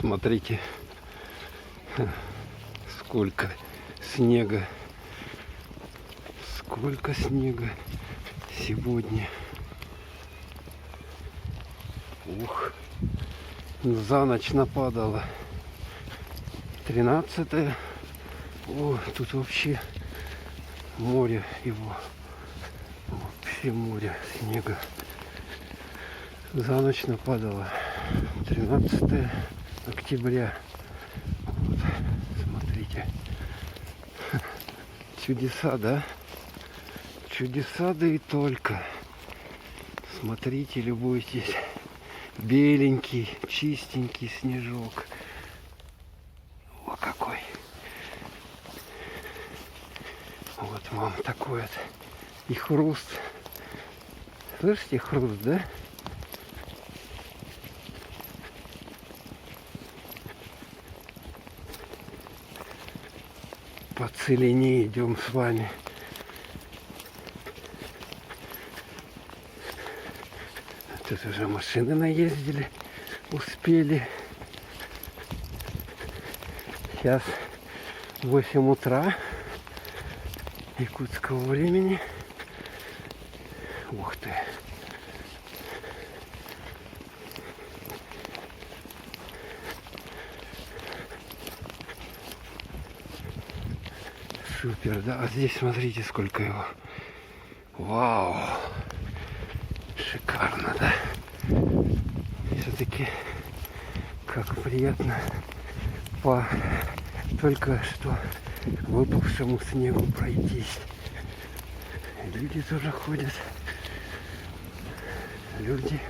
Смотрите, сколько снега. Сколько снега сегодня. Ух, за ночь нападало. 13-е. О, тут вообще море его. Вообще море снега. За ночь нападало. 13 октября. Вот, смотрите. Чудеса, да? Чудеса, да и только. Смотрите, любуйтесь. Беленький, чистенький снежок. О, какой. Вот вам такой вот. И хруст. Слышите, хруст, да? По целине идем с вами. Тут уже машины наездили, успели. Сейчас 8 утра якутского времени. Ух ты! Супер, да? А здесь смотрите, сколько его. Вау! Шикарно, да? Все-таки как приятно по только что выпавшему снегу пройтись. Люди тоже ходят. Люди,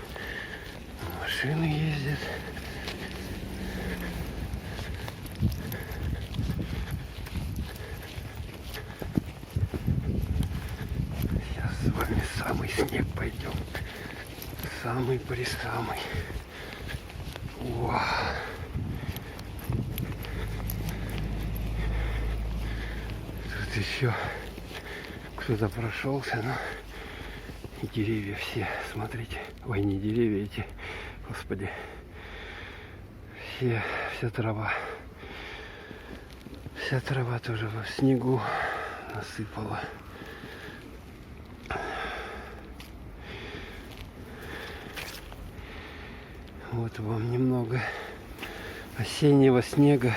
машины ездят. Сейчас с вами самый снег пойдем. Самый-пресамый. О! Тут еще кто-то прошелся, но и деревья все, смотрите. Ой, не деревья эти, господи. Вся трава. Вся трава тоже в снегу насыпала. Вот вам немного осеннего снега.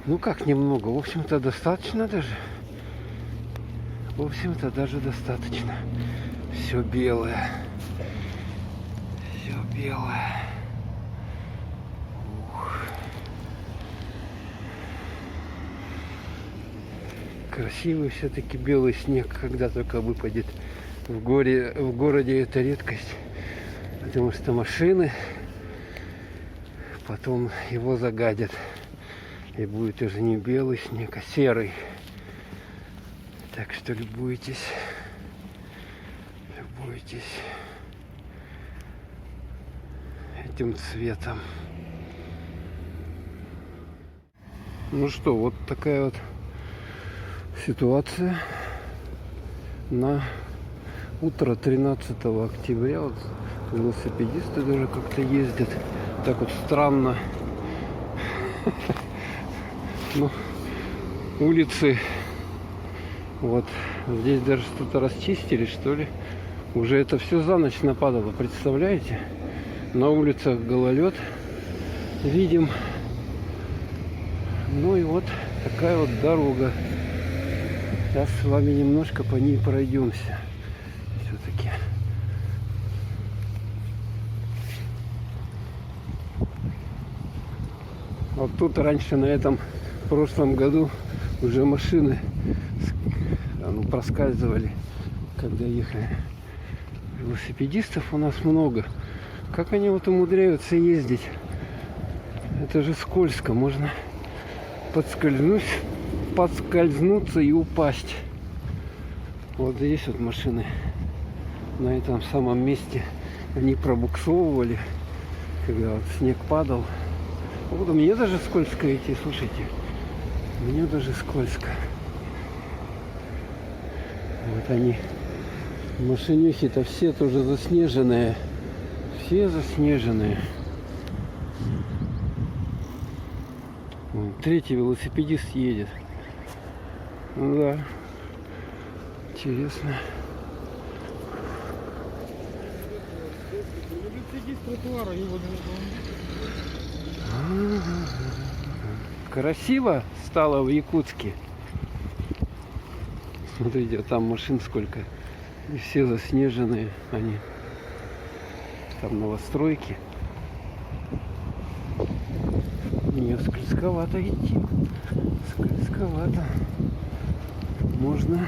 Ну как немного, в общем-то достаточно даже. В общем-то даже достаточно. Все белое. Все белое. Ух. Красивый все-таки белый снег, когда только выпадет. В городе это редкость. Потому что машины потом его загадят. И будет уже не белый снег, а серый. Так что любуйтесь. Любуйтесь этим цветом. Ну что, вот такая вот ситуация на утро 13 октября. Вот велосипедисты даже как-то ездят. Так вот странно. Ну, улицы. Вот здесь даже что-то расчистили, что ли. Уже это все за ночь нападало, представляете? На улицах гололед видим. Ну и вот такая вот дорога. Сейчас с вами немножко по ней пройдемся. Все-таки. Вот тут раньше на этом в прошлом году уже машины проскальзывали, когда ехали. Велосипедистов у нас много. Как они вот умудряются ездить? Это же скользко. Можно подскользнуться и упасть. Вот здесь вот машины на этом самом месте они пробуксовывали, когда вот снег падал. Вот мне даже скользко идти, слушайте. Мне даже скользко. Вот они. Машинихи-то все тоже заснеженные. Все заснеженные. Вон, третий велосипедист едет. Ну да. Интересно. Красиво стало в Якутске. Смотрите, там машин сколько. И все заснеженные они. Там новостройки. Не, скользковато идти. Скользковато. Можно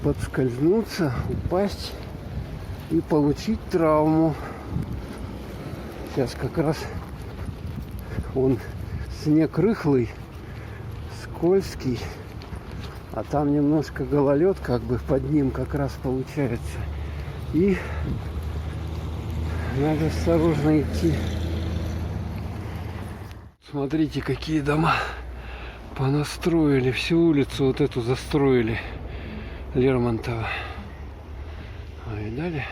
подскользнуться, упасть и получить травму. Сейчас как раз он снег рыхлый, скользкий, а там немножко гололед как бы под ним как раз получается. И надо осторожно идти. Смотрите, какие дома понастроили. Всю улицу вот эту застроили Лермонтова. А видали?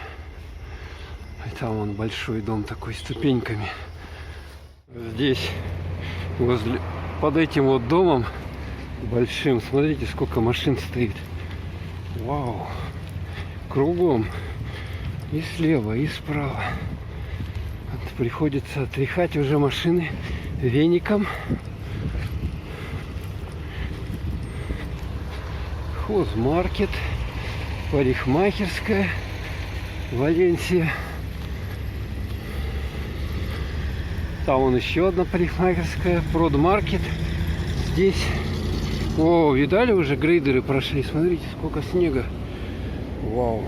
И там вон большой дом такой с ступеньками. Здесь возле, под этим вот домом большим, смотрите, сколько машин стоит. Вау! Кругом. И слева, и справа. Вот приходится отряхать уже машины веником. Хозмаркет, парикмахерская, Валенсия. Там вон еще одна парикмахерская, продмаркет. Здесь. О, видали, уже грейдеры прошли. Смотрите, сколько снега. Вау.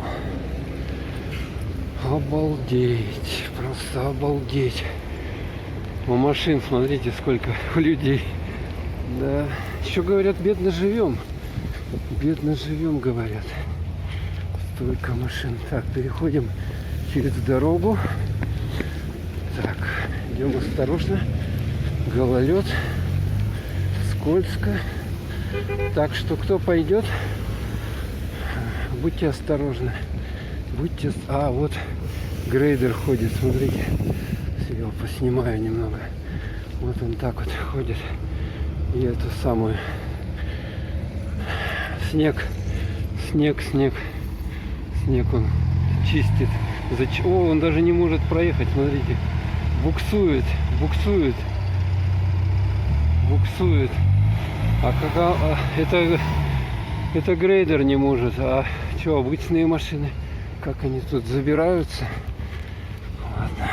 Обалдеть. Просто обалдеть. У машин, смотрите, сколько у людей. Да. Еще говорят, бедно живем. Бедно живем, говорят. Столько машин. Так, переходим через дорогу. Так, идем осторожно. Гололед. Скользко. Так что, кто пойдет, будьте осторожны. Будьте... А, вот грейдер ходит, смотрите. Я его поснимаю немного. Вот он так вот ходит. И эту самую... Снег он чистит. О, он даже не может проехать, смотрите. Буксует. А как это грейдер не может. А что, обычные машины? Как они тут забираются? Ладно.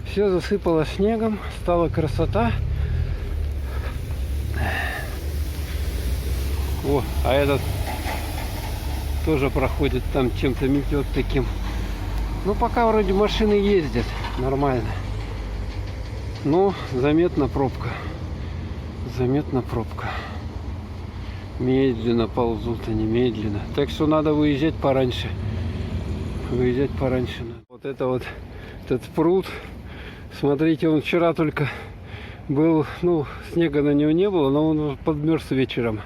Все засыпало снегом, стала красота. О, а этот тоже проходит, там чем-то метет таким. Ну, пока вроде машины ездят нормально. Но заметна пробка. Медленно ползут они, медленно. Так что надо выезжать пораньше. Вот это вот, этот пруд. Смотрите, он вчера только был, ну, снега на него не было, но он подмерз вечером.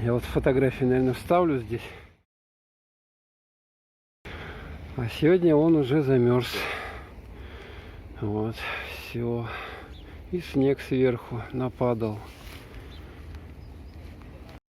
Я вот фотографии, наверное, вставлю здесь. А сегодня он уже замерз. Вот, все. И снег сверху нападал.